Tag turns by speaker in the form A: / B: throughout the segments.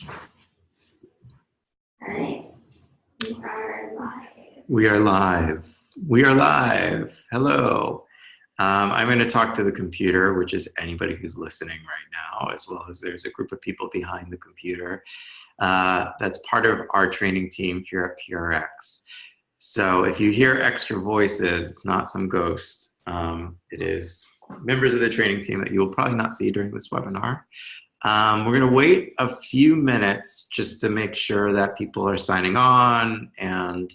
A: All right, we are live.
B: We are live. We are live. Hello. I'm going to talk to the computer, which is anybody who's listening right now, as well as there's a group of people behind the computer. That's part of our training team here at PRX. So if you hear extra voices, it's not some ghost. It is members of the training team that you will probably not see during this webinar. We're going to wait a few minutes just to make sure that people are signing on and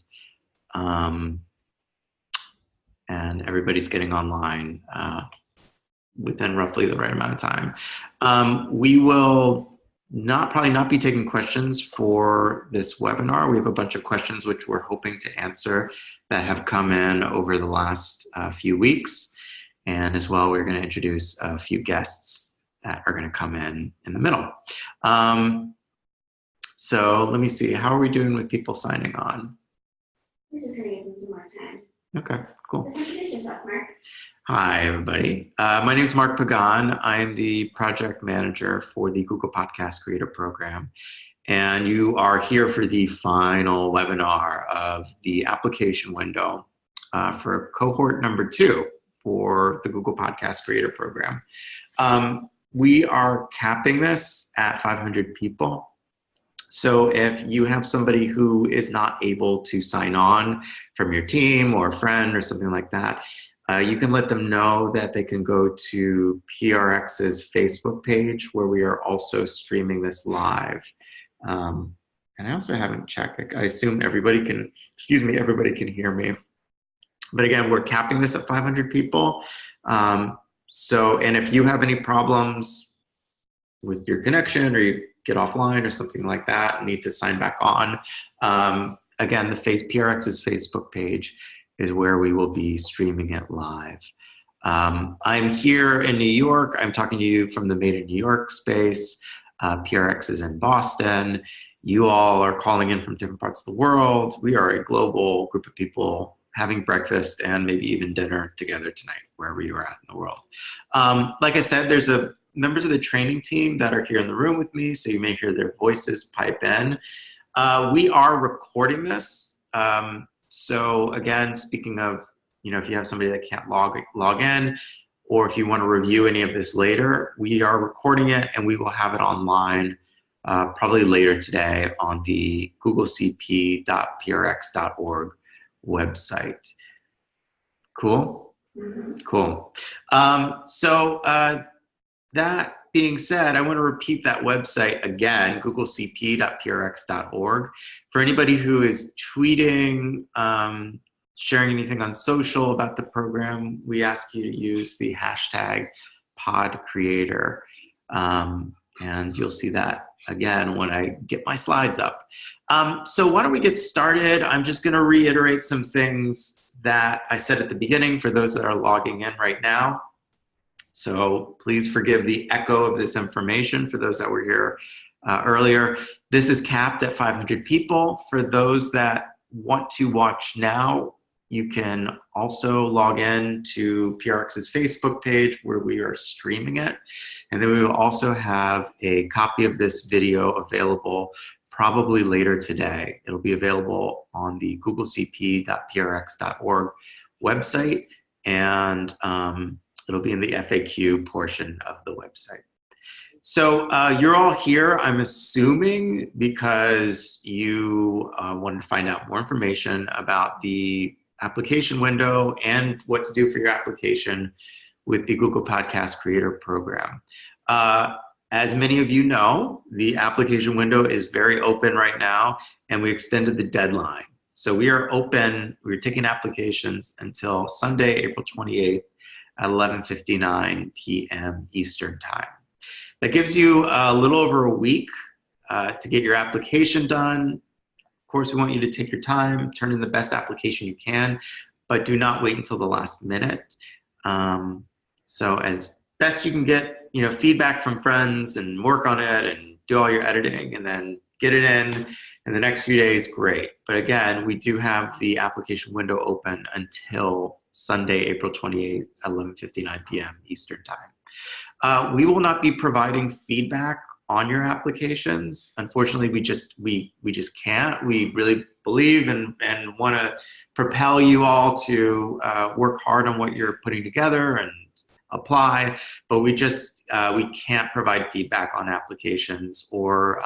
B: everybody's getting online within roughly the right amount of time. We will probably not be taking questions for this webinar. We have a bunch of questions which we're hoping to answer that have come in over the last few weeks. And as well, we're going to introduce a few guests that are going to come in the middle. So let me see, how are we doing with people signing on?
A: We're just going to give them some more time.
B: Okay, cool.
A: Just introduce yourself, Mark.
B: Hi, everybody. My name is Mark Pagán. I'm the project manager for the Google Podcast Creator Program. And you are here for the final webinar of the application window for cohort number 2 for the Google Podcast Creator Program. We are capping this at 500 people. So if you have somebody who is not able to sign on from your team or a friend or something like that, you can let them know that they can go to PRX's Facebook page where we are also streaming this live. And I also haven't checked. I assume everybody can hear me. But again, we're capping this at 500 people. And if you have any problems with your connection or you get offline or something like that and need to sign back on, again, the PRX's Facebook page is where we will be streaming it live. I'm here in New York. I'm talking to you from the Made in New York space. PRX is in Boston. You all are calling in from different parts of the world. We are a global group of people having breakfast and maybe even dinner together tonight, wherever you are at in the world. Like I said, there's members of the training team that are here in the room with me, so you may hear their voices pipe in. We are recording this. So again, speaking of, if you have somebody that can't log in, or if you want to review any of this later, we are recording it and we will have it online probably later today on the googlecp.prx.org website. Cool?
A: Mm-hmm.
B: Cool. That being said, I want to repeat that website again, googlecp.prx.org. For anybody who is tweeting, sharing anything on social about the program, we ask you to use the hashtag #PodCreator. And you'll see that again when I get my slides up. So why don't we get started? I'm just going to reiterate some things that I said at the beginning for those that are logging in right now. So please forgive the echo of this information for those that were here earlier. This is capped at 500 people. For those that want to watch now, you can also log in to PRX's Facebook page where we are streaming it. And then we will also have a copy of this video available probably later today. It'll be available on the googlecp.prx.org website, and it'll be in the FAQ portion of the website. So you're all here, I'm assuming, because you wanted to find out more information about the application window and what to do for your application with the Google Podcast Creator Program. As many of you know, the application window is very open right now, and we extended the deadline. So we are open, we're taking applications until Sunday, April 28th at 11:59 p.m. Eastern Time. That gives you a little over a week to get your application done. Of course, we want you to take your time, turn in the best application you can, but do not wait until the last minute. So as best you can get, feedback from friends and work on it and do all your editing and then get it in the next few days, great. But again, we do have the application window open until Sunday, April 28th at 11:59 p.m. Eastern Time. We will not be providing feedback on your applications. Unfortunately, we just can't. We really believe and want to propel you all to work hard on what you're putting together and apply, but we can't provide feedback on applications, or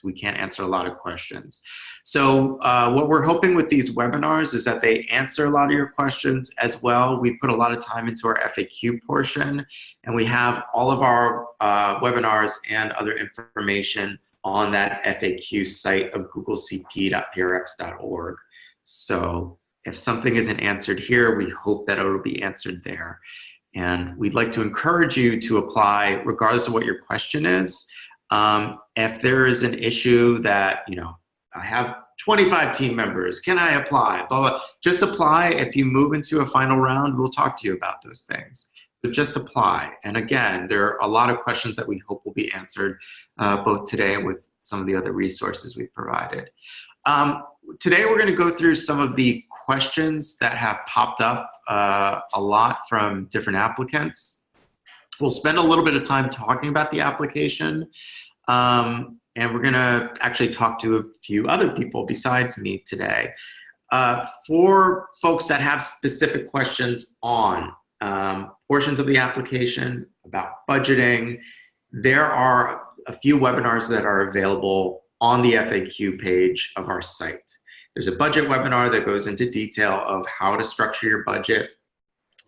B: we can't answer a lot of questions. So what we're hoping with these webinars is that they answer a lot of your questions as well. We put a lot of time into our FAQ portion, and we have all of our webinars and other information on that FAQ site of googlecp.prx.org. So if something isn't answered here, we hope that it'll be answered there. And we'd like to encourage you to apply regardless of what your question is. If there is an issue that, I have 25 team members, can I apply? Blah, blah. Just apply. If you move into a final round, we'll talk to you about those things. But just apply. And again, there are a lot of questions that we hope will be answered both today and with some of the other resources we've provided. Today, we're going to go through some of the questions that have popped up a lot from different applicants. We'll spend a little bit of time talking about the application, and we're going to actually talk to a few other people besides me today. For folks that have specific questions on portions of the application, about budgeting, there are a few webinars that are available on the FAQ page of our site. There's a budget webinar that goes into detail of how to structure your budget.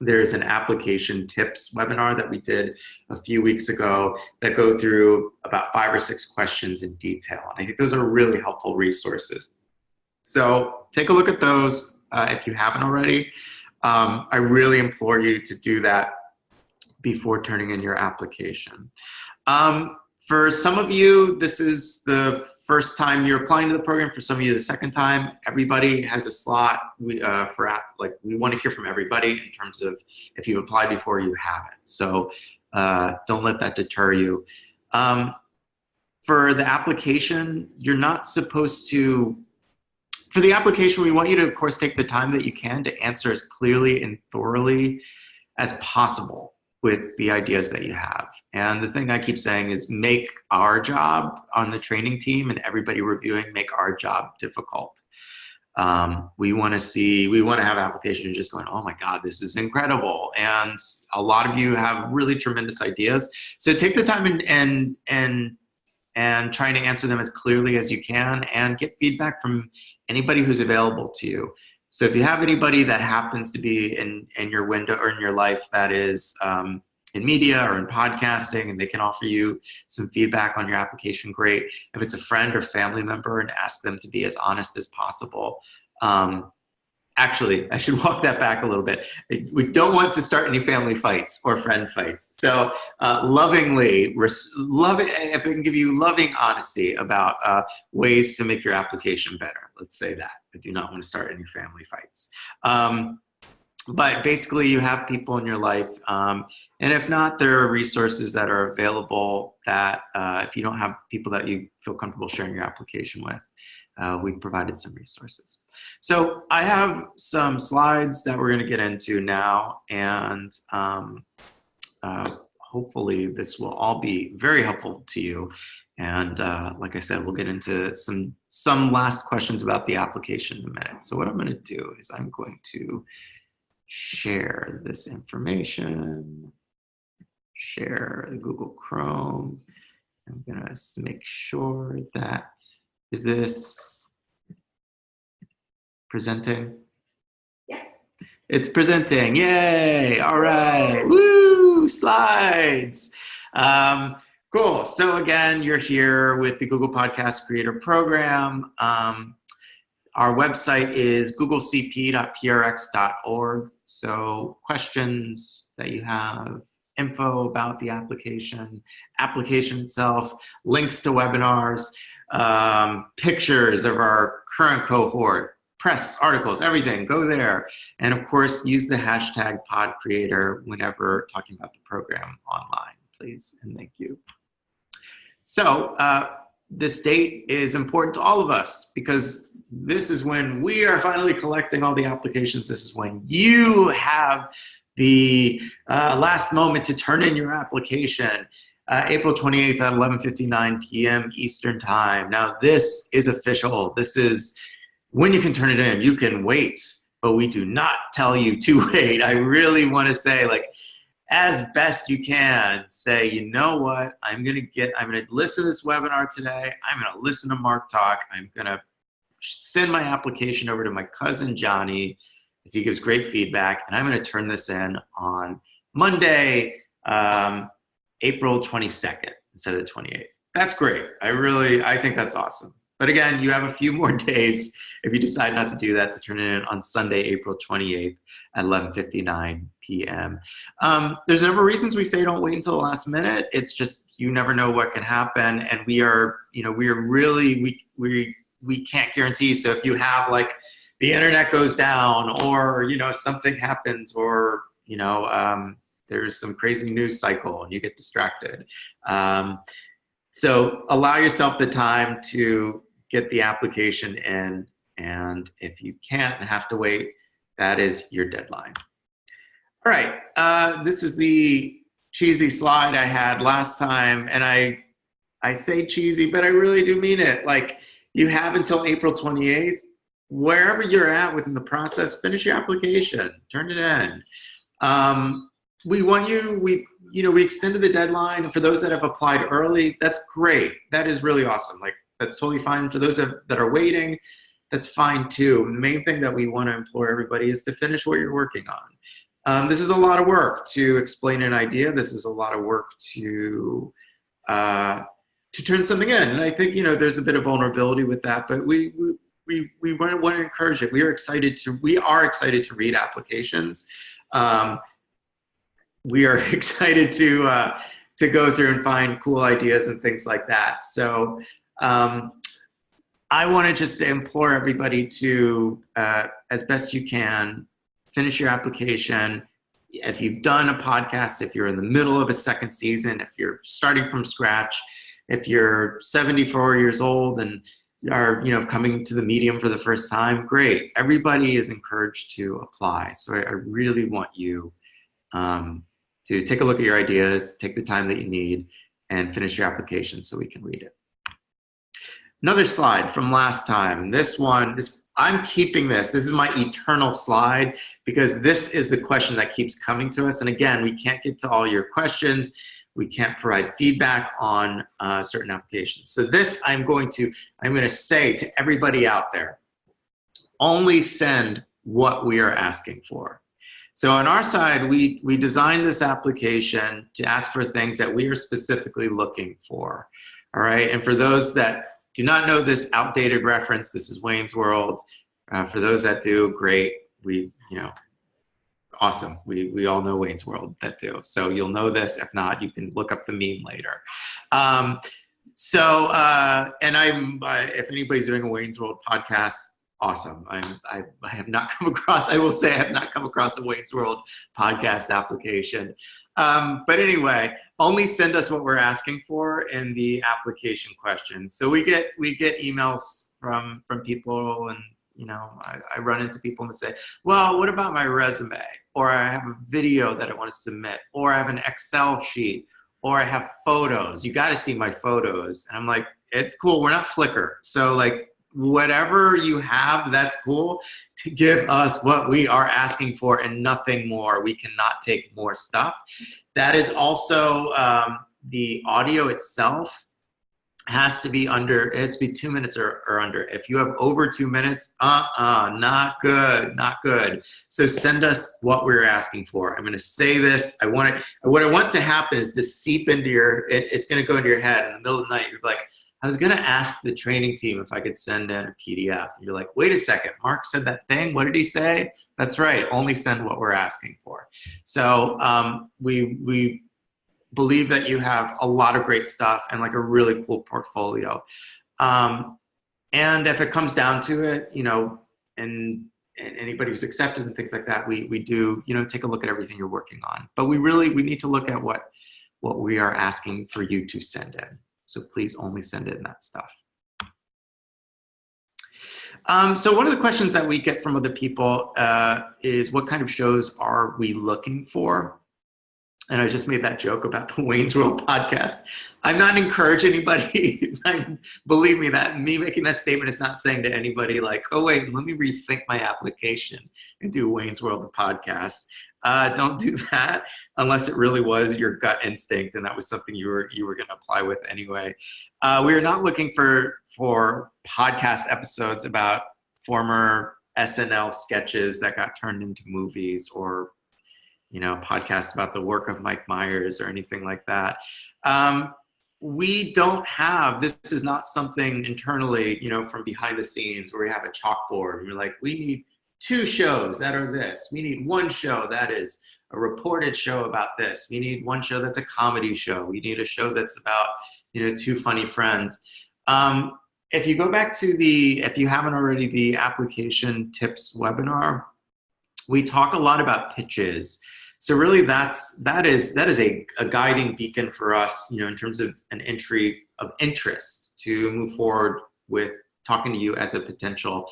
B: There's an application tips webinar that we did a few weeks ago that go through about 5 or 6 questions in detail. And I think those are really helpful resources. So take a look at those if you haven't already. I really implore you to do that before turning in your application. For some of you, this is the first time you're applying to the program. For some of you, the second time. Everybody has a slot. We want to hear from everybody in terms of if you've applied before, you haven't. So don't let that deter you. For the application, you're not supposed to. For the application, we want you to, of course, take the time that you can to answer as clearly and thoroughly as possible with the ideas that you have. And the thing I keep saying is make our job on the training team and everybody reviewing, make our job difficult. We want to have applications just going, oh my God, this is incredible. And a lot of you have really tremendous ideas. So take the time and trying to answer them as clearly as you can and get feedback from anybody who's available to you. So if you have anybody that happens to be in your window or in your life that is in media or in podcasting and they can offer you some feedback on your application, great. If it's a friend or family member, and ask them to be as honest as possible. Actually, I should walk that back a little bit. We don't want to start any family fights or friend fights. So lovingly, if we can give you loving honesty about ways to make your application better, let's say that. I do not want to start any family fights. But basically, you have people in your life, and if not, there are resources that are available that if you don't have people that you feel comfortable sharing your application with, we've provided some resources. So I have some slides that we're going to get into now, and hopefully this will all be very helpful to you. And like I said, we'll get into some last questions about the application in a minute. So what I'm going to do is I'm going to share this information, share the Google Chrome. I'm going to make sure that, is this presenting?
A: Yeah.
B: It's presenting, yay, all right, woo, slides. Cool, so again, you're here with the Google Podcast Creator Program. Our website is googlecp.prx.org. So questions that you have, info about the application itself, links to webinars, pictures of our current cohort, press articles, everything, go there. And of course, use the hashtag PodCreator whenever talking about the program online, please, and thank you. So this date is important to all of us because this is when we are finally collecting all the applications. This is when you have the last moment to turn in your application. April 28th at 11:59 p.m. Eastern Time. Now, this is official. This is when you can turn it in. You can wait, but we do not tell you to wait. I really want to say, like, as best you can, say, you know what, I'm gonna listen to this webinar today. I'm gonna listen to Mark talk. I'm gonna send my application over to my cousin Johnny, as he gives great feedback, and I'm gonna turn this in on Monday, April 22nd instead of the 28th. That's great. I think that's awesome. But again, you have a few more days if you decide not to do that to turn it in on Sunday, April 28th at 11:59 p.m. There's a number of reasons we say don't wait until the last minute. It's just you never know what can happen, and we can't guarantee. So if you have, like, the internet goes down, or something happens, or there's some crazy news cycle and you get distracted. So allow yourself the time to get the application in, and if you can't and have to wait, that is your deadline. All right, this is the cheesy slide I had last time, and I say cheesy, but I really do mean it. Like, you have until April 28th, wherever you're at within the process, finish your application, turn it in. We extended the deadline for those that have applied early. That's great. That is really awesome. Like, that's totally fine. For those that are waiting, that's fine too. The main thing that we want to implore everybody is to finish what you're working on. This is a lot of work to explain an idea. This is a lot of work to turn something in. And I think, there's a bit of vulnerability with that, but we want to encourage it. We are excited to read applications. We are excited to go through and find cool ideas and things like that. So I want to just implore everybody to, as best you can, finish your application. If you've done a podcast, if you're in the middle of a second season, if you're starting from scratch, if you're 74 years old and are coming to the medium for the first time, great. Everybody is encouraged to apply. So I really want you to take a look at your ideas, take the time that you need, and finish your application so we can read it. Another slide from last time. I'm keeping this. This is my eternal slide because this is the question that keeps coming to us. And again, we can't get to all your questions. We can't provide feedback on certain applications. So this, I'm going to say to everybody out there, only send what we are asking for. So on our side, we designed this application to ask for things that we are specifically looking for. All right, and for those that do not know this outdated reference, this is Wayne's World. For those that do, great. Awesome. We all know Wayne's World that do. So you'll know this. If not, you can look up the meme later. If anybody's doing a Wayne's World podcast, awesome. I have not come across, I will say I have not come across a Wayne's World podcast application. But anyway, only send us what we're asking for in the application questions. So we get emails from people, and I run into people and say, well, what about my resume? Or I have a video that I want to submit, or I have an Excel sheet, or I have photos. You got to see my photos. And I'm like, it's cool. We're not Flickr. So, like, whatever you have, that's cool. To give us what we are asking for and nothing more. We cannot take more stuff. That is also the audio itself has to be under, it's be 2 minutes or under. If you have over 2 minutes, not good, not good. So send us what we're asking for. I'm gonna say this, what I want to happen is to seep into it's gonna go into your head in the middle of the night. You're like, I was gonna ask the training team if I could send in a PDF. And you're like, wait a second, Mark said that thing, what did he say? That's right, only send what we're asking for. So we believe that you have a lot of great stuff and like a really cool portfolio. And if it comes down to it, and anybody who's accepted and things like that, we do, take a look at everything you're working on. But we need to look at what we are asking for you to send in. So please only send in that stuff. So one of the questions that we get from other people is what kind of shows are we looking for? And I just made that joke about the Wayne's World podcast. I'm not encouraging anybody. Believe me, that me making that statement is not saying to anybody like, oh wait, let me rethink my application and do Wayne's World the podcast. Don't do that unless it really was your gut instinct and that was something you were going to apply with anyway. We are not looking for podcast episodes about former SNL sketches that got turned into movies, or podcast about the work of Mike Myers or anything like that. We don't have, this is not something internally, from behind the scenes where we have a chalkboard and we're like, we need 2 shows that are this. We need 1 show that is a reported show about this. We need 1 show that's a comedy show. We need a show that's about, 2 funny friends. If you go back to if you haven't already, the application tips webinar, we talk a lot about pitches. So really that is a guiding beacon for us, in terms of an entry of interest to move forward with talking to you as a potential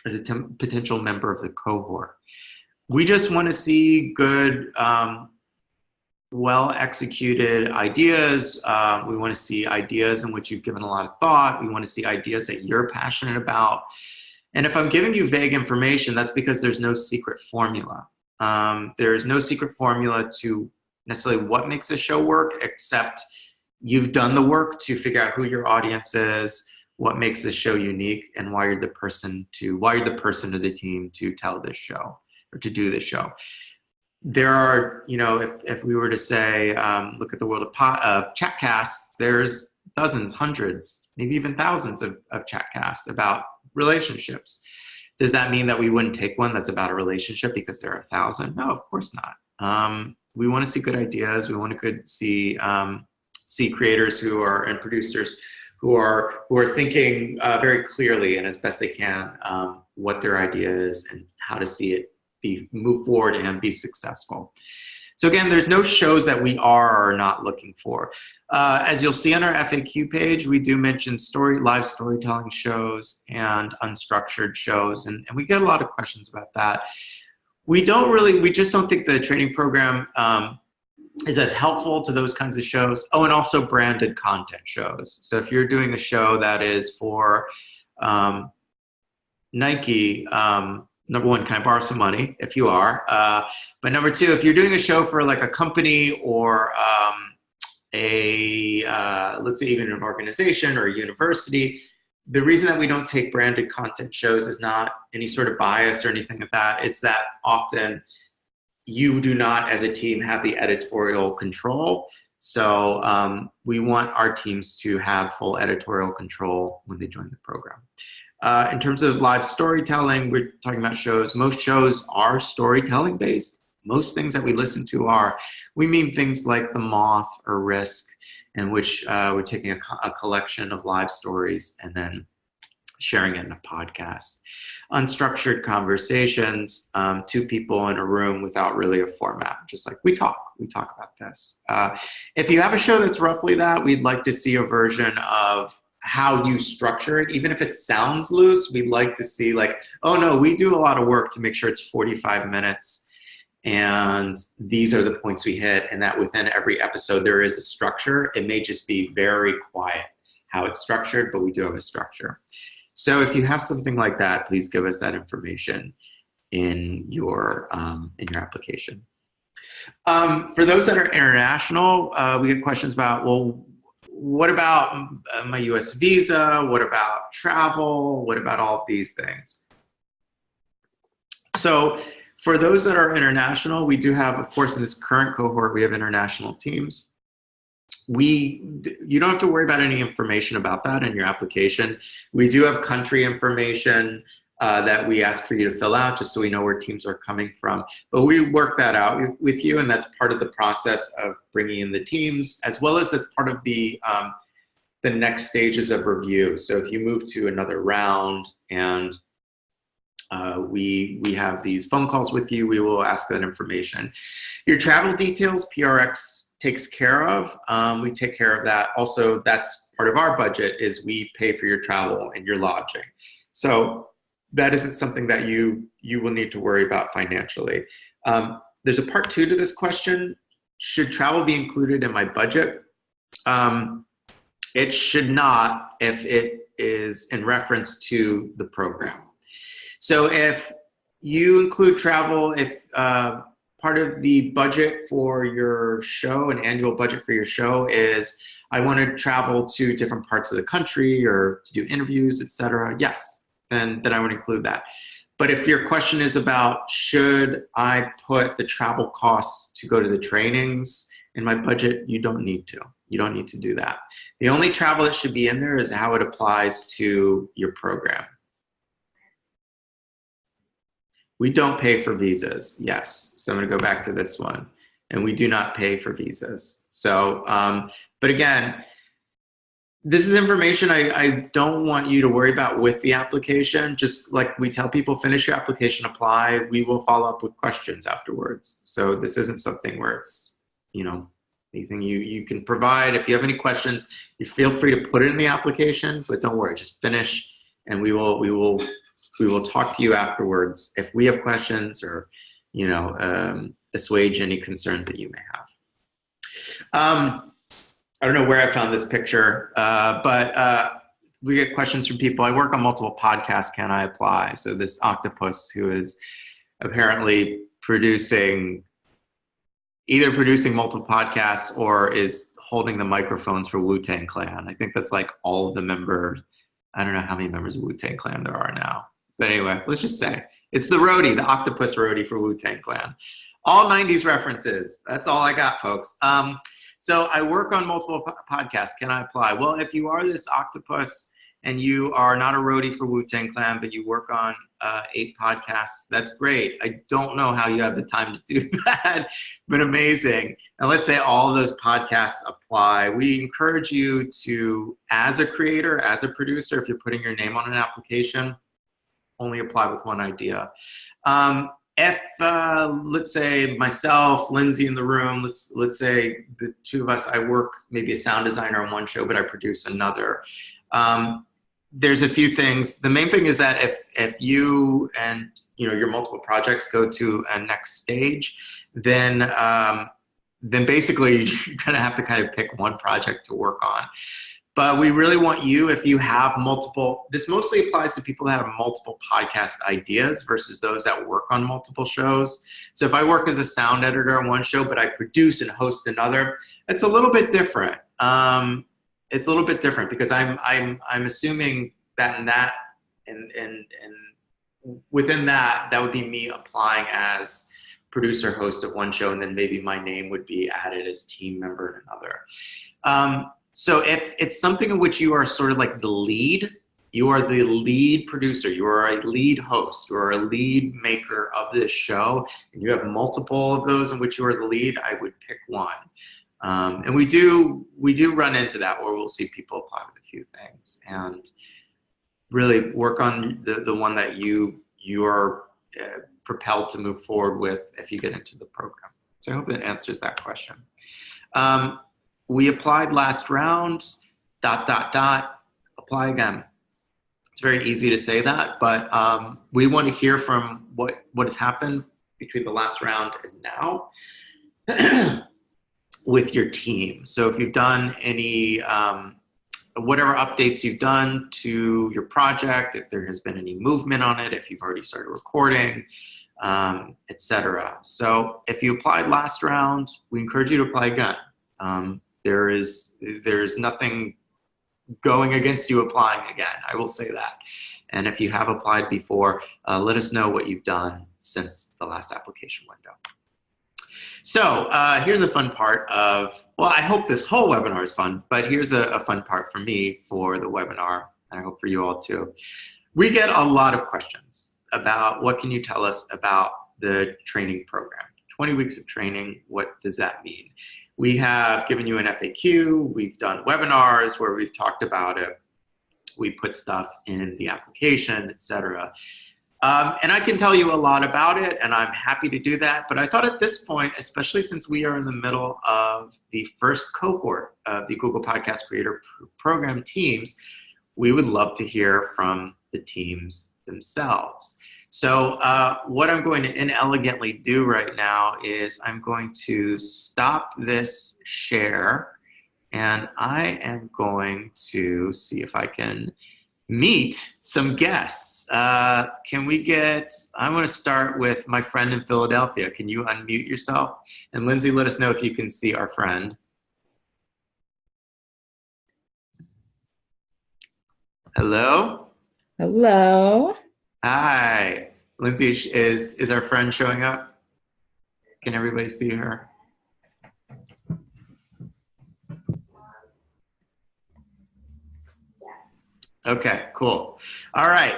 B: member of the cohort. We just want to see good, well-executed ideas. We want to see ideas in which you've given a lot of thought. We want to see ideas that you're passionate about. And if I'm giving you vague information, that's because there's no secret formula. There's no secret formula to necessarily what makes a show work, except you've done the work to figure out who your audience is, what makes this show unique, and why you're the person of the team to tell this show or to do this show. There are, if we were to say, look at the world of chatcasts, there's dozens, hundreds, maybe even thousands of chatcasts about relationships. Does that mean that we wouldn't take one that's about a relationship because there are 1,000? No, of course not. We want to see good ideas. We want to see creators and producers who are thinking very clearly and as best they can what their idea is and how to see it move forward and be successful. So again, there's no shows that we are or are not looking for. As you'll see on our FAQ page, we do mention live storytelling shows and unstructured shows, and we get a lot of questions about that. We just don't think the training program is as helpful to those kinds of shows. Oh, and also branded content shows. So if you're doing a show that is for Nike, number 1, can I borrow some money? If you are. But number 2, if you're doing a show for like a company or let's say even an organization or a university, the reason that we don't take branded content shows is not any sort of bias or anything like that. It's that often you do not, as a team, have the editorial control. So we want our teams to have full editorial control when they join the program. In terms of live storytelling, we're talking about shows. Most shows are storytelling based. Most things that we listen to are. We mean things like The Moth or Risk, in which we're taking a collection of live stories and then sharing it in a podcast. Unstructured conversations, 2 people in a room without really a format, just like we talk about this. If you have a show that's roughly that, we'd like to see a version of how you structure it. Even if it sounds loose, we'd like to see like, oh no, we do a lot of work to make sure it's 45 minutes and these are the points we hit, and that within every episode there is a structure. It may just be very quiet how it's structured, but we do have a structure. So if you have something like that, please give us that information in your application. For those that are international, we get questions about, well, what about my US visa? What about travel? What about all of these things? So for those that are international, we do have, of course, in this current cohort, we have international teams. You don't have to worry about any information about that in your application. We do have country information that we ask for you to fill out just so we know where teams are coming from. But we work that out with you, and that's part of the process of bringing in the teams, as well as that's part of the next stages of review. So if you move to another round and we have these phone calls with you, we will ask that information. Your travel details, PRX takes care of. We take care of that. Also, that's part of our budget, is we pay for your travel and your lodging. So that isn't something that you will need to worry about financially. There's a part 2 to this question. should travel be included in my budget? It should not if it is in reference to the program. So if you include travel, if part of the budget for your show, an annual budget for your show is, I want to travel to different parts of the country or to do interviews, etc. Yes, then I would include that. But if your question is about, should I put the travel costs to go to the trainings in my budget, you don't need to. You don't need to do that. The only travel that should be in there is how it applies to your program. We don't pay for visas, yes. So I'm going to go back to this one. And we do not pay for visas. So, but again, this is information I don't want you to worry about with the application. Just like we tell people, finish your application, apply. We will follow up with questions afterwards. So this isn't something where it's, you know, anything you can provide. If you have any questions, you feel free to put it in the application, but don't worry, just finish and we will talk to you afterwards if we have questions or, you know, assuage any concerns that you may have. I don't know where I found this picture, but we get questions from people. I work on multiple podcasts. Can I apply? So this octopus who is apparently either producing multiple podcasts or is holding the microphones for Wu-Tang Clan. I think that's like all of the members. I don't know how many members of Wu-Tang Clan there are now. But anyway, let's just say it's the roadie, the octopus roadie for Wu-Tang Clan. All 90s references. That's all I got, folks. So I work on multiple podcasts. Can I apply? Well, if you are this octopus and you are not a roadie for Wu-Tang Clan, but you work on 8 podcasts, that's great. I don't know how you have the time to do that, but amazing. And let's say all of those podcasts apply. We encourage you to, as a creator, as a producer, if you're putting your name on an application, only apply with one idea. If let's say myself, Lindsay in the room, let's say the two of us, I work maybe a sound designer on one show, but I produce another. There's a few things. The main thing is that if you and your multiple projects go to a next stage, then basically you're gonna have to kind of pick one project to work on. But we really want you, if you have multiple, this mostly applies to people that have multiple podcast ideas versus those that work on multiple shows. So if I work as a sound editor on one show, but I produce and host another, it's a little bit different. It's a little bit different because I'm assuming that within that would be me applying as producer, host of one show, and then maybe my name would be added as team member in another. So if it's something in which you are sort of like the lead, you are the lead producer, you are a lead host, you are a lead maker of this show, and you have multiple of those in which you are the lead, I would pick one. And we do run into that where we'll see people apply with a few things and really work on the one that you are propelled to move forward with if you get into the program. So I hope that answers that question. We applied last round, ... apply again. It's very easy to say that, but we want to hear from what has happened between the last round and now with your team. So if you've done any, whatever updates you've done to your project, if there has been any movement on it, if you've already started recording, etc. So if you applied last round, we encourage you to apply again. There's nothing going against you applying again. I will say that. And if you have applied before, let us know what you've done since the last application window. So here's a fun part of, well, I hope this whole webinar is fun, but here's a fun part for me for the webinar, and I hope for you all too. We get a lot of questions about what can you tell us about the training program. 20 weeks of training, what does that mean? We have given you an FAQ, we've done webinars where we've talked about it, we put stuff in the application, etc. And I can tell you a lot about it, and I'm happy to do that, but I thought at this point, especially since we are in the middle of the first cohort of the Google Podcast Creator Program teams, we would love to hear from the teams themselves. So what I'm going to inelegantly do right now is I'm going to stop this share, and I am going to see if I can meet some guests. I'm going to start with my friend in Philadelphia. Can you unmute yourself? And Lindsay, let us know if you can see our friend. Hello?
C: Hello.
B: Hi. Lindsay, is our friend showing up? Can everybody see her?
A: Yes.
B: Okay, cool. All right.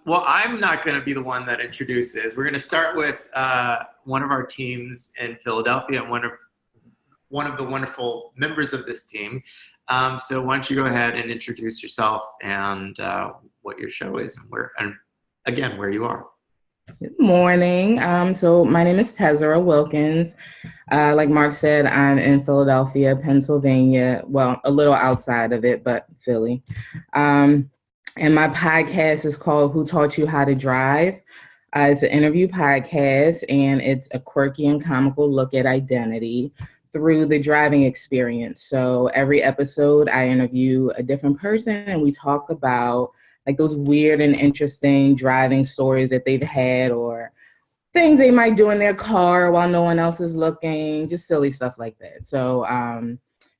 B: Well, I'm not going to be the one that introduces. We're going to start with one of our teams in Philadelphia, and one of the wonderful members of this team. So why don't you go ahead and introduce yourself and what your show is and again, where you are.
C: Good morning. So my name is Tezera Wilkins. Like Mark said, I'm in Philadelphia, Pennsylvania. Well, a little outside of it, but Philly. And my podcast is called Who Taught You How to Drive? It's an interview podcast, and it's a quirky and comical look at identity through the driving experience. So every episode, I interview a different person, and we talk about like those weird and interesting driving stories that they've had, or things they might do in their car while no one else is looking, just silly stuff like that. So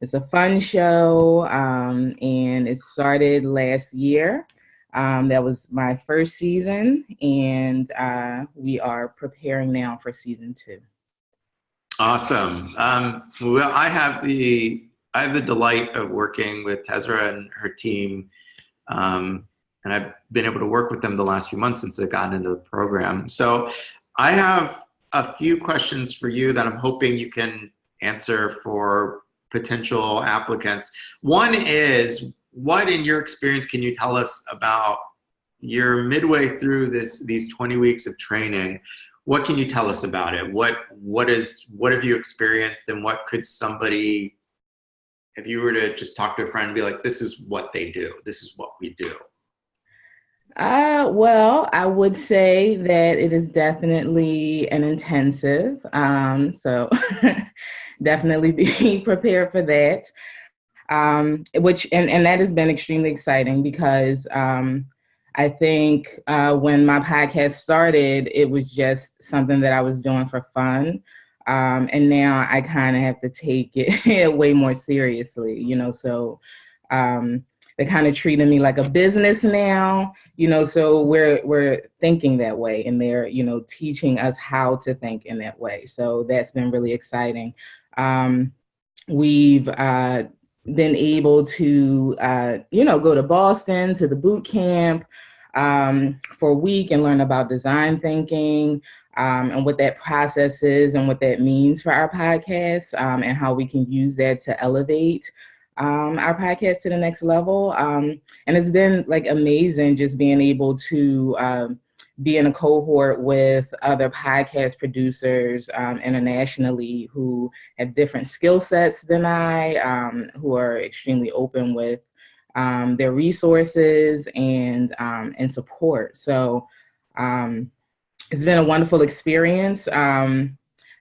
C: it's a fun show, and it started last year. That was my first season, and we are preparing now for season 2.
B: Awesome. Well, I have the delight of working with Tezra and her team. And I've been able to work with them the last few months since they've gotten into the program. So I have a few questions for you that I'm hoping you can answer for potential applicants. One is, what in your experience can you tell us about your midway through these 20 weeks of training? What can you tell us about it? What have you experienced, and what could somebody, if you were to just talk to a friend and be like, this is what they do, this is what we do?
C: Well, I would say that it is definitely an intensive. So definitely be prepared for that. Which that has been extremely exciting because I think when my podcast started, it was just something that I was doing for fun. And now I kind of have to take it way more seriously, so they're kind of treating me like a business now, so we're thinking that way, and they're, teaching us how to think in that way. So that's been really exciting. We've been able to, go to Boston to the boot camp for a week and learn about design thinking, and what that process is and what that means for our podcast, and how we can use that to elevate our podcast to the next level. And it's been like amazing just being able to be in a cohort with other podcast producers internationally who have different skill sets than I, who are extremely open with their resources and support. So it's been a wonderful experience.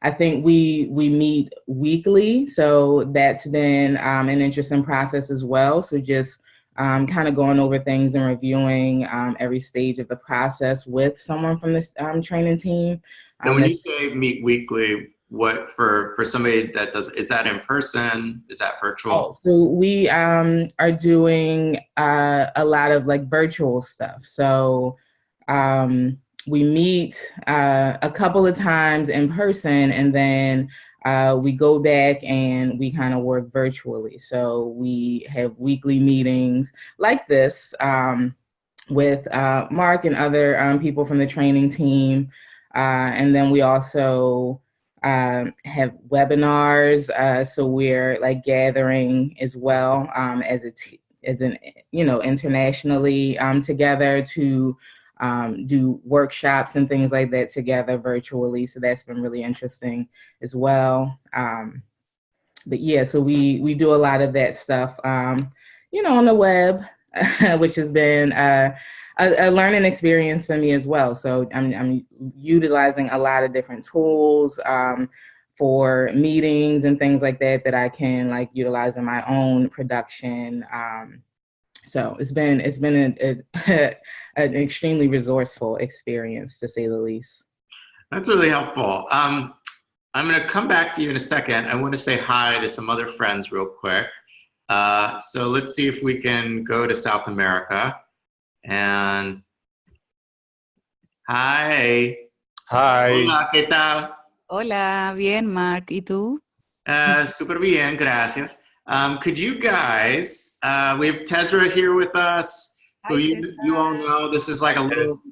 C: I think we meet weekly, so that's been an interesting process as well. So just kind of going over things and reviewing every stage of the process with someone from this training team.
B: And when you say meet weekly, what for somebody that does, is that in person? Is that virtual?
C: So we are doing a lot of like virtual stuff. So we meet a couple of times in person, and then we go back and we kind of work virtually. So we have weekly meetings like this with Mark and other people from the training team. And then we also have webinars. So we're like gathering as well as internationally together to do workshops and things like that together virtually. So that's been really interesting as well. But yeah, so we do a lot of that stuff, on the web, which has been a learning experience for me as well. So I'm utilizing a lot of different tools for meetings and things like that I can like utilize in my own production. So it's been an extremely resourceful experience, to say the least.
B: That's really helpful. I'm going to come back to you in a second. I want to say hi to some other friends real quick. So let's see if we can go to South America. And hi.
D: Hi.
B: Hola, ¿qué tal?
E: Hola, bien, Mark. ¿Y tú?
B: Super bien, gracias. Could you guys, we have Tezra here with us, who you all know. This is like a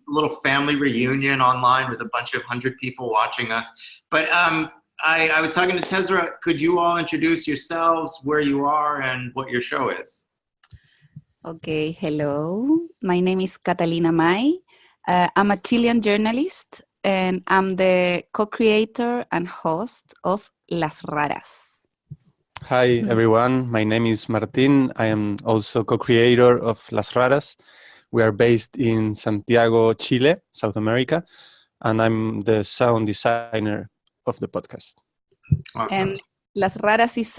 B: little family reunion online with a bunch of 100 people watching us. But I was talking to Tezra. Could you all introduce yourselves, where you are, and what your show is?
E: Okay, hello. My name is Catalina May. I'm a Chilean journalist, and I'm the co-creator and host of Las Raras.
D: Hi, everyone. My name is Martin. I am also co-creator of Las Raras. We are based in Santiago, Chile, South America, and I'm the sound designer of the podcast.
B: Awesome.
E: And Las Raras is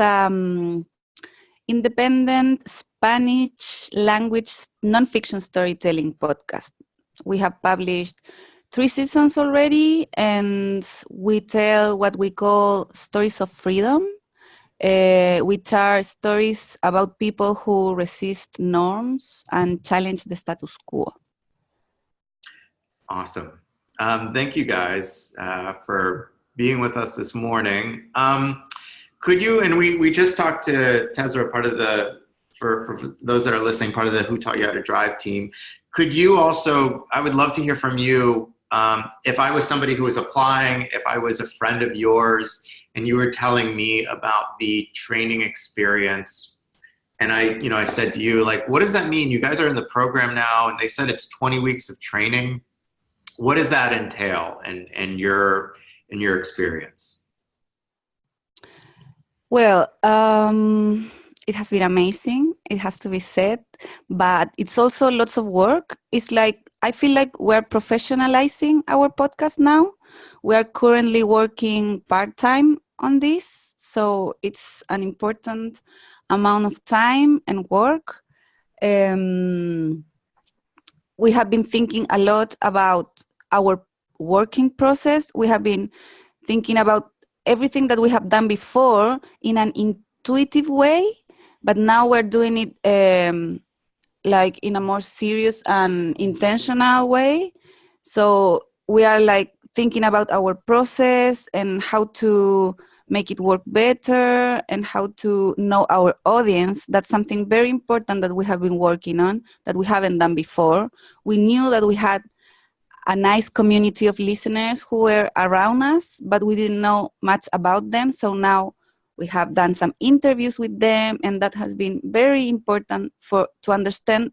E: independent Spanish language nonfiction storytelling podcast. We have published 3 seasons already, and we tell what we call stories of freedom, which are stories about people who resist norms and challenge the status quo.
B: Awesome. Thank you guys for being with us this morning. Could you, and we just talked to Tezra, part of the, for those that are listening, part of the Who Taught You How to Drive team. Could you also, I would love to hear from you, if I was somebody who was applying, if I was a friend of yours, and you were telling me about the training experience, and I said to you, like, what does that mean? You guys are in the program now, and they said it's 20 weeks of training. What does that entail in your experience?
E: Well, it has been amazing. It has to be said, but it's also lots of work. It's like, I feel like we're professionalizing our podcast now. We are currently working part-time on this, so it's an important amount of time and work. We have been thinking a lot about our working process. We have been thinking about everything that we have done before in an intuitive way, but now we're doing it like in a more serious and intentional way. So we are like thinking about our process and how to make it work better and how to know our audience. That's something very important that we have been working on that we haven't done before. We knew that we had a nice community of listeners who were around us, but we didn't know much about them. So now we have done some interviews with them, and that has been very important to understand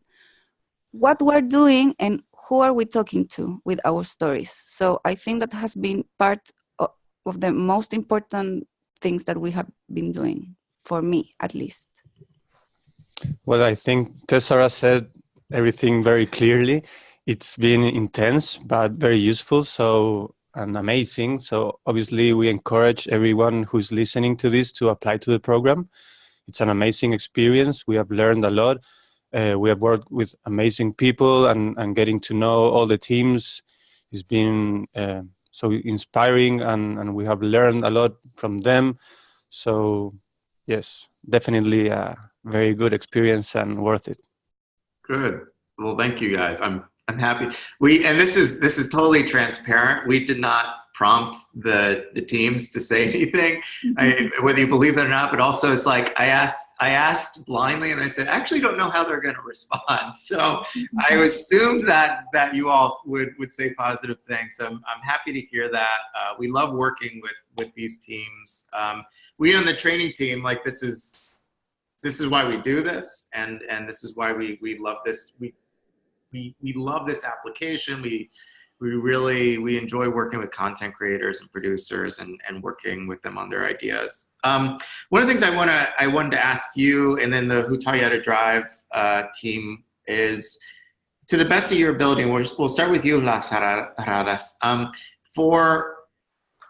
E: what we're doing and who are we talking to with our stories. So I think that has been part of the most important things that we have been doing, for me at least.
D: Well, I think Tessara said everything very clearly. It's been intense, but very useful, and amazing. So obviously we encourage everyone who's listening to this to apply to the program. It's an amazing experience. We have learned a lot. We have worked with amazing people and getting to know all the teams has been so inspiring, and we have learned a lot from them. So yes, definitely a very good experience and worth it.
B: Good. Well, thank you guys. I'm happy. And this is totally transparent. We did not prompt the teams to say anything, whether you believe it or not. But also, it's like I asked blindly, and I said, I actually don't know how they're going to respond. So I assumed that you all would say positive things. So I'm happy to hear that. We love working with these teams. We on the training team, like this is why we do this, and this is why we love this. We love this application. We enjoy working with content creators and producers and working with them on their ideas. One of the things I wanted to ask you, and then the Who Taught You How to Drive team, is, to the best of your ability, we'll start with you, Las Raras. For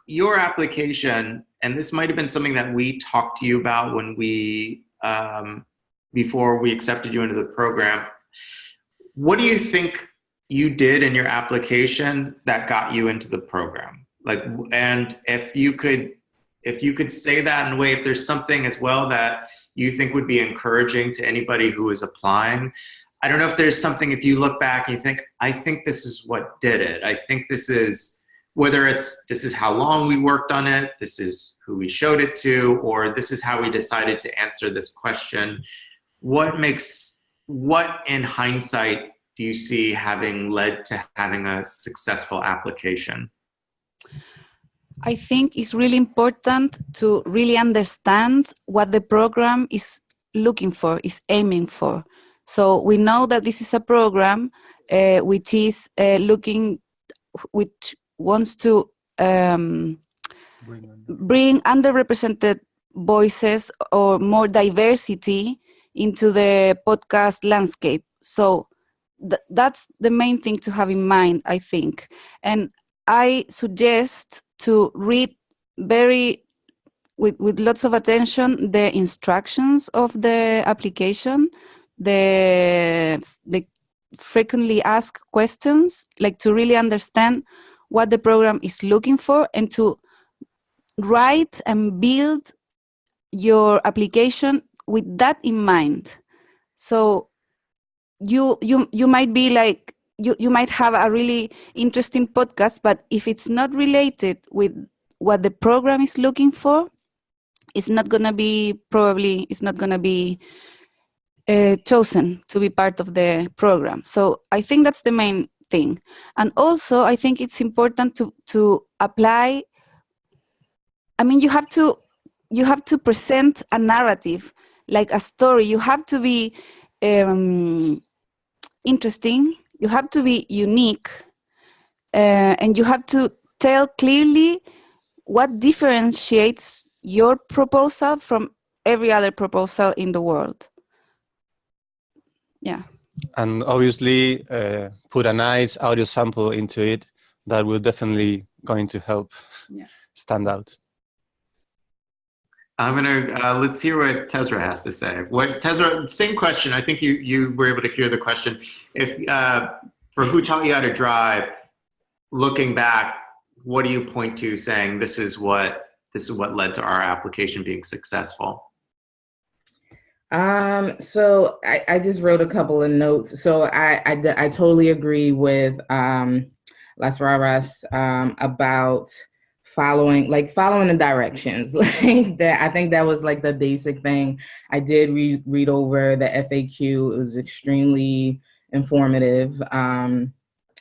B: your application, and this might have been something that we talked to you about when we, before we accepted you into the program, what do you think you did in your application that got you into the program? Like, and if you could say that in a way, if there's something as well that you think would be encouraging to anybody who is applying. I don't know if there's something, if you look back and you think, I think this is what did it. I think this is, whether this is how long we worked on it, this is who we showed it to, or this is how we decided to answer this question. What in hindsight do you see having led to having a successful application?
E: I think it's really important to really understand what the program is looking for, is aiming for. So we know that this is a program which is which wants to bring underrepresented voices or more diversity into the podcast landscape. So that's the main thing to have in mind, I think. And I suggest to read with lots of attention the instructions of the application, the frequently asked questions, like to really understand what the program is looking for and to write and build your application with that in mind. So you might be like, you might have a really interesting podcast, but if it's not related with what the program is looking for, it's not going to be chosen to be part of the program. So I think that's the main thing. And also, I think it's important to apply. I mean, you have to present a narrative, like a story. You have to be interesting. You have to be unique, and you have to tell clearly what differentiates your proposal from every other proposal in the world. Yeah.
D: And obviously put a nice audio sample into it. That will definitely going to help stand out.
B: I'm gonna, let's hear what Tezra has to say. Tezra, same question. I think you were able to hear the question. If, for Who Taught You How to Drive, looking back, what do you point to saying this is what led to our application being successful?
C: So I just wrote a couple of notes. So I totally agree with Las Raras about following the directions. Like that, I think that was like the basic thing. I did read over the FAQ. It was extremely informative. And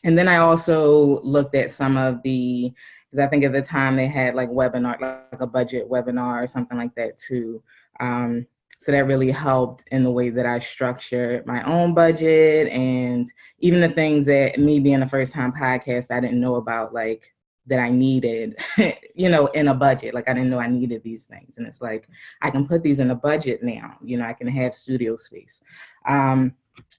C: then I also looked at some of the, because I think at the time they had like webinar, like a budget webinar or something like that too. So that really helped in the way that I structured my own budget, and even the things that me being a first time podcast, I didn't know about, like that I needed, in a budget. Like I didn't know I needed these things. And it's like, I can put these in a budget now, I can have studio space.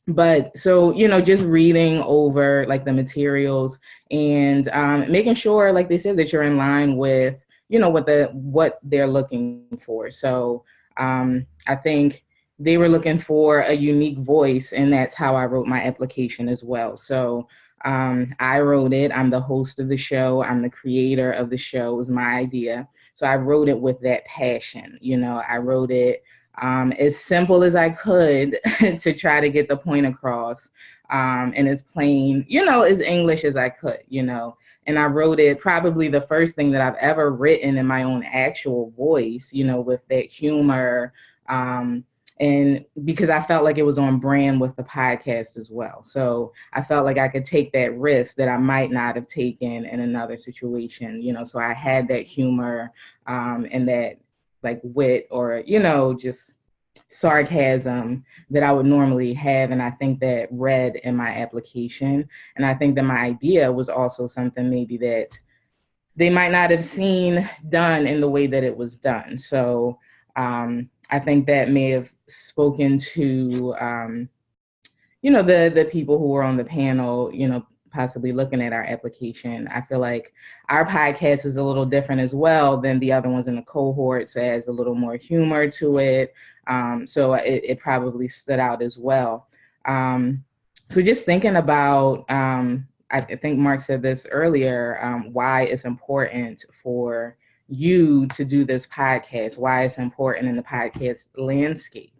C: But so, just reading over like the materials and making sure, like they said, that you're in line with, what they're looking for. So I think they were looking for a unique voice, and that's how I wrote my application as well. So I wrote it. I'm the host of the show. I'm the creator of the show. It was my idea. So I wrote it with that passion. I wrote it as simple as I could to try to get the point across, and as plain, as English as I could, and I wrote it probably the first thing that I've ever written in my own actual voice, with that humor, and because I felt like it was on brand with the podcast as well. So I felt like I could take that risk that I might not have taken in another situation, so I had that humor and that like wit or, just sarcasm that I would normally have. And I think that read in my application. And I think that my idea was also something maybe that they might not have seen done in the way that it was done. So I think that may have spoken to, the people who were on the panel, possibly looking at our application. I feel like our podcast is a little different as well than the other ones in the cohort. So it has a little more humor to it. So it probably stood out as well. So just thinking about, I think Mark said this earlier, why it's important for you to do this podcast, why it's important in the podcast landscape,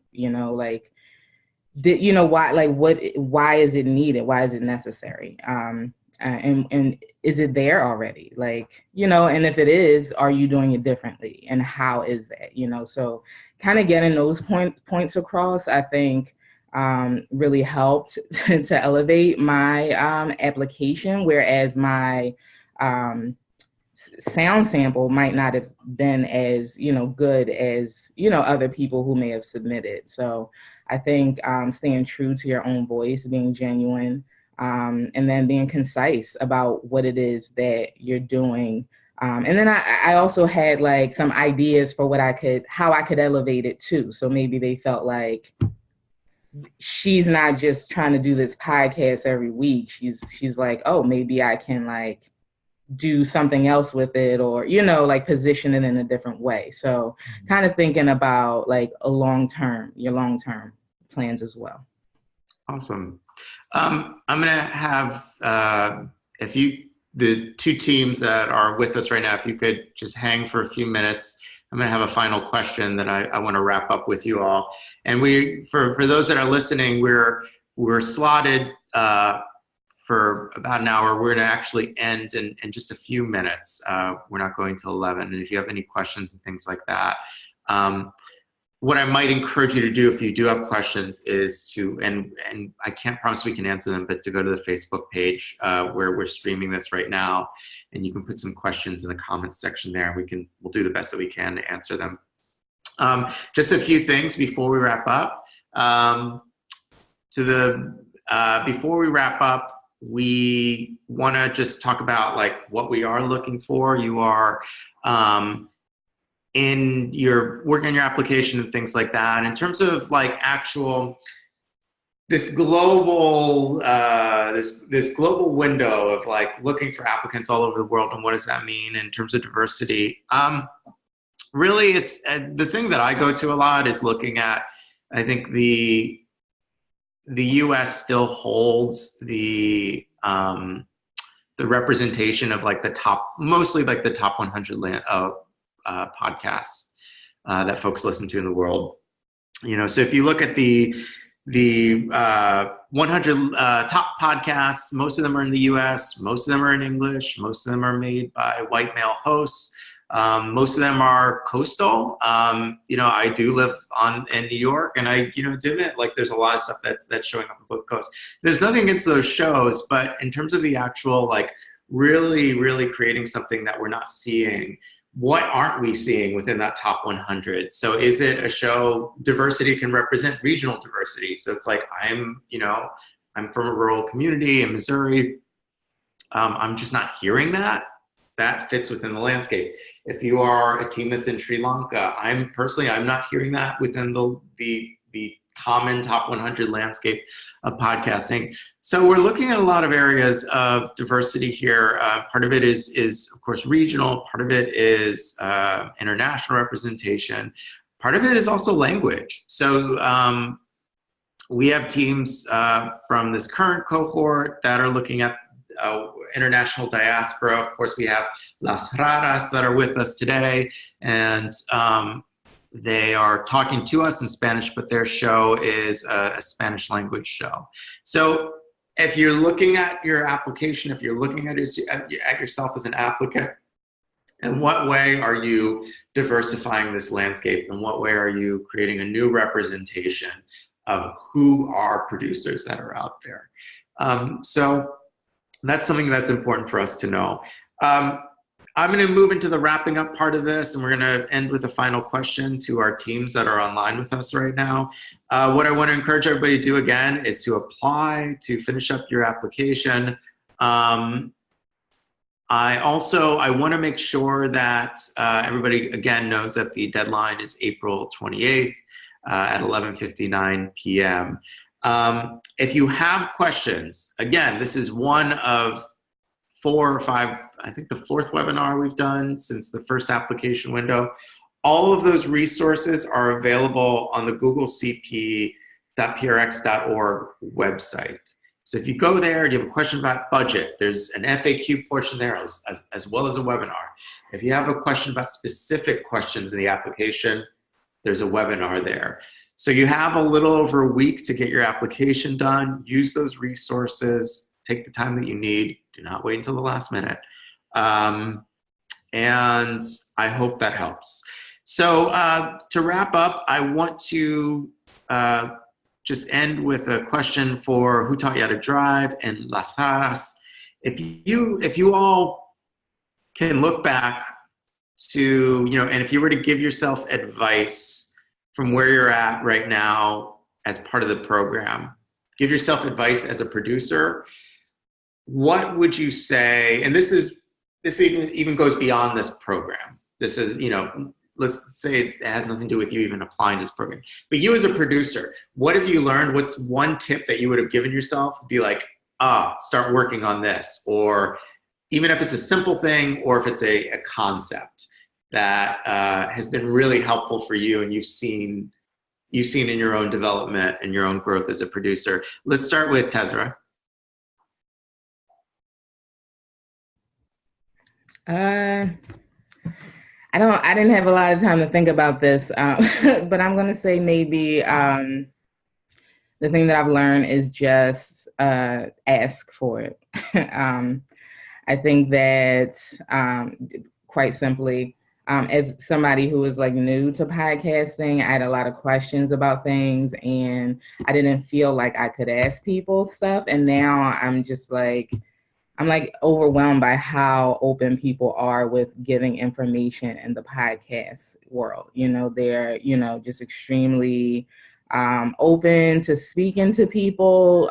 C: why is it needed? Why is it necessary? And is it there already? And if it is, are you doing it differently? And how is that? So kind of getting those points across, I think, really helped to elevate my application, whereas my sound sample might not have been as good as other people who may have submitted. So I think staying true to your own voice, being genuine, and then being concise about what it is that you're doing. And then I also had some ideas for how I could elevate it too. So maybe they felt like she's not just trying to do this podcast every week. She's like, oh, maybe I can do something else with it, or position it in a different way. So kind of thinking about your long-term plans as well.
B: Awesome. I'm gonna have the two teams that are with us right now, if you could just hang for a few minutes. I'm gonna have a final question that I want to wrap up with you all. And for those that are listening, we're slotted for about an hour. We're gonna actually end in just a few minutes. We're not going till 11. And if you have any questions and things like that, what I might encourage you to do if you do have questions is to, and I can't promise we can answer them, but to go to the Facebook page where we're streaming this right now, and you can put some questions in the comments section there. We'll do the best that we can to answer them. Just a few things before we wrap up. Before we wrap up, we want to just talk about what we are looking for. You are in your working on your application and things like that. In terms of this global window of looking for applicants all over the world, and what does that mean in terms of diversity? Really, it's the thing that I go to a lot is looking at, I think the U.S. still holds the representation of mostly the top 100 podcasts that folks listen to in the world. So if you look at the 100 top podcasts, most of them are in the U.S., most of them are in English, most of them are made by white male hosts. Most of them are coastal. I do live in New York, and I admit there's a lot of stuff that's showing up on both coasts. There's nothing against those shows, but in terms of the actual really, really creating something that we're not seeing, what aren't we seeing within that top 100? So is it a show, diversity can represent regional diversity? So it's I'm from a rural community in Missouri. I'm just not hearing that. That fits within the landscape. If you are a team that's in Sri Lanka, I'm not hearing that within the common top 100 landscape of podcasting. So we're looking at a lot of areas of diversity here. Part of it is of course regional. Part of it is international representation. Part of it is also language. So we have teams from this current cohort that are looking at international diaspora. Of course, we have Las Raras that are with us today, and they are talking to us in Spanish, but their show is a Spanish language show. So if you're looking at your application, if you're looking at yourself as an applicant, in what way are you diversifying this landscape? In what way are you creating a new representation of who are producers that are out there? So that's something that's important for us to know. I'm going to move into the wrapping up part of this, and we're going to end with a final question to our teams that are online with us right now. What I want to encourage everybody to do again is to apply, to finish up your application. I want to make sure that everybody again knows that the deadline is April 28th at 11:59 p.m. If you have questions, again, this is one of 4 or 5, I think the 4th webinar we've done since the first application window. All of those resources are available on the googlecp.prx.org website. So if you go there and you have a question about budget, there's an FAQ portion there as well as a webinar. If you have a question about specific questions in the application, there's a webinar there. So you have a little over a week to get your application done. Use those resources. Take the time that you need. Do not wait until the last minute. And I hope that helps. So to wrap up, I want to just end with a question for Who Taught You How to Drive and Las Haras. If you all can look back to, and if you were to give yourself advice from where you're at right now as part of the program, give yourself advice as a producer, what would you say? And this even goes beyond this program. This is, let's say it has nothing to do with you even applying this program. But you as a producer, what have you learned? What's one tip that you would have given yourself to be like, start working on this? Or even if it's a simple thing or if it's a concept that has been really helpful for you and you've seen in your own development and your own growth as a producer. Let's start with Tezra.
C: I didn't have a lot of time to think about this, but I'm going to say maybe the thing that I've learned is just ask for it. I think that quite simply, as somebody who is like new to podcasting, I had a lot of questions about things and I didn't feel like I could ask people stuff. And now I'm overwhelmed by how open people are with giving information in the podcast world. They're, just extremely open to speaking to people.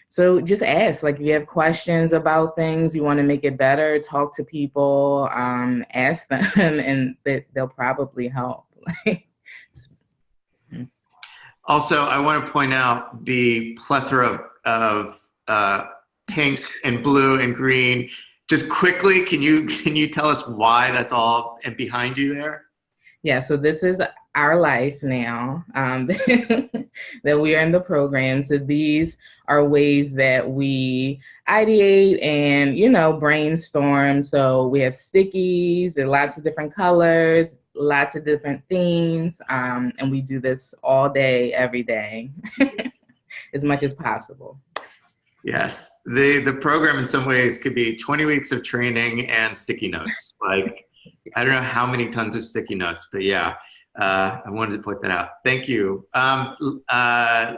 C: So just ask, like, if you have questions about things, you want to make it better, talk to people, ask them, and they'll probably help.
B: Also, I want to point out the plethora of pink and blue and green. Just quickly, can you tell us why that's all and behind you there?
C: Yeah, so this is our life now that we are in the program. So these are ways that we ideate and, brainstorm. So we have stickies and lots of different colors, lots of different themes. And we do this all day, every day, as much as possible.
B: Yes, the program in some ways could be 20 weeks of training and sticky notes. Like, I don't know how many tons of sticky notes, but yeah, I wanted to point that out. Thank you. Catalina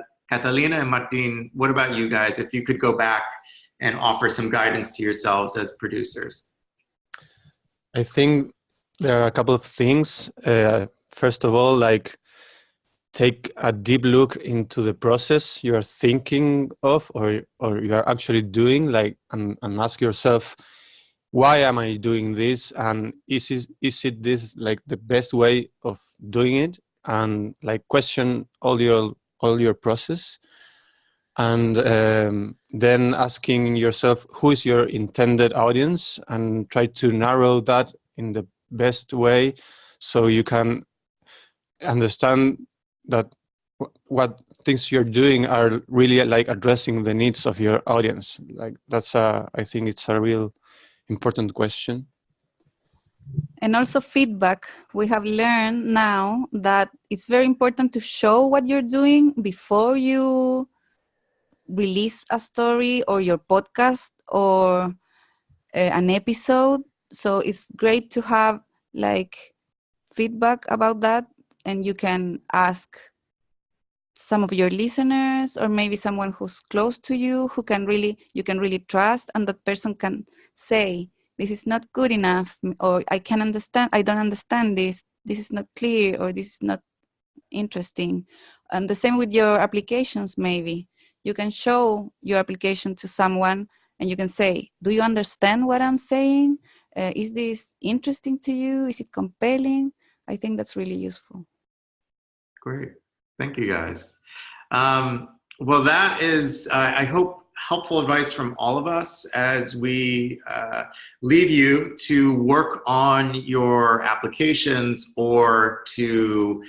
B: and Martin, what about you guys? If you could go back and offer some guidance to yourselves as producers.
D: I think there are a couple of things. First of all, take a deep look into the process you are thinking of or you are actually doing, and ask yourself, why am I doing this? And is it this the best way of doing it? And question all your process. And then asking yourself, who is your intended audience? And try to narrow that in the best way so you can understand that what things you're doing are really addressing the needs of your audience. That's I think it's a real important question.
E: And also feedback. We have learned now that it's very important to show what you're doing before you release a story or your podcast or an episode. So it's great to have feedback about that, and you can ask some of your listeners or maybe someone who's close to you who you can really trust, and that person can say, this is not good enough, or I don't understand this is not clear, or this is not interesting. And the same with your applications. Maybe you can show your application to someone and you can say, do you understand what I'm saying? Is this interesting to you? Is it compelling? I think that's really useful.
B: Great. Thank you, guys. Well, that is, I hope, helpful advice from all of us as we leave you to work on your applications or to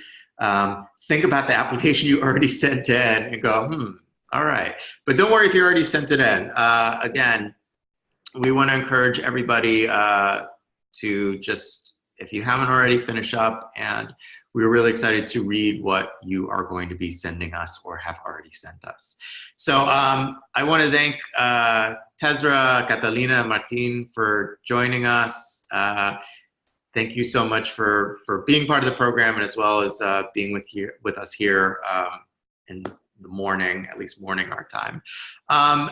B: think about the application you already sent in and go, all right. But don't worry if you already sent it in. Again, we want to encourage everybody to just, if you haven't already, finish up, and we're really excited to read what you are going to be sending us or have already sent us. So I want to thank Tezra, Catalina, Martin for joining us. Thank you so much for being part of the program, and as well as being with us here in the morning, at least morning our time.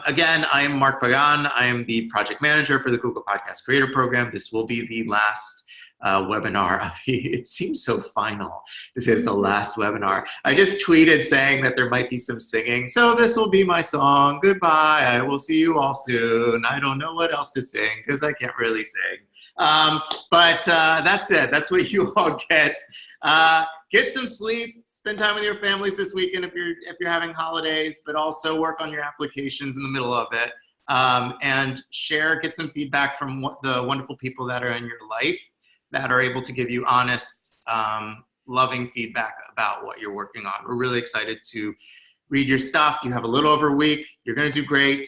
B: Again, I am Mark Pagán. I am the project manager for the Google Podcast Creator Program. This will be the last webinar of it seems so final to say the last webinar. I just tweeted saying that there might be some singing. So this will be my song. Goodbye. I will see you all soon. I don't know what else to sing because I can't really sing. But that's it. That's what you all get. Get some sleep. Spend time with your families this weekend if you're having holidays, but also work on your applications in the middle of it. And get some feedback from the wonderful people that are in your life that are able to give you honest, loving feedback about what you're working on. We're really excited to read your stuff. You have a little over a week. You're going to do great.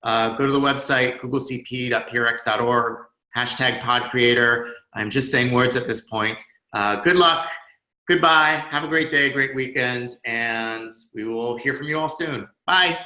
B: Go to the website, googlecp.prx.org, #podcreator. I'm just saying words at this point. Good luck. Goodbye. Have a great day, great weekend, and we will hear from you all soon. Bye.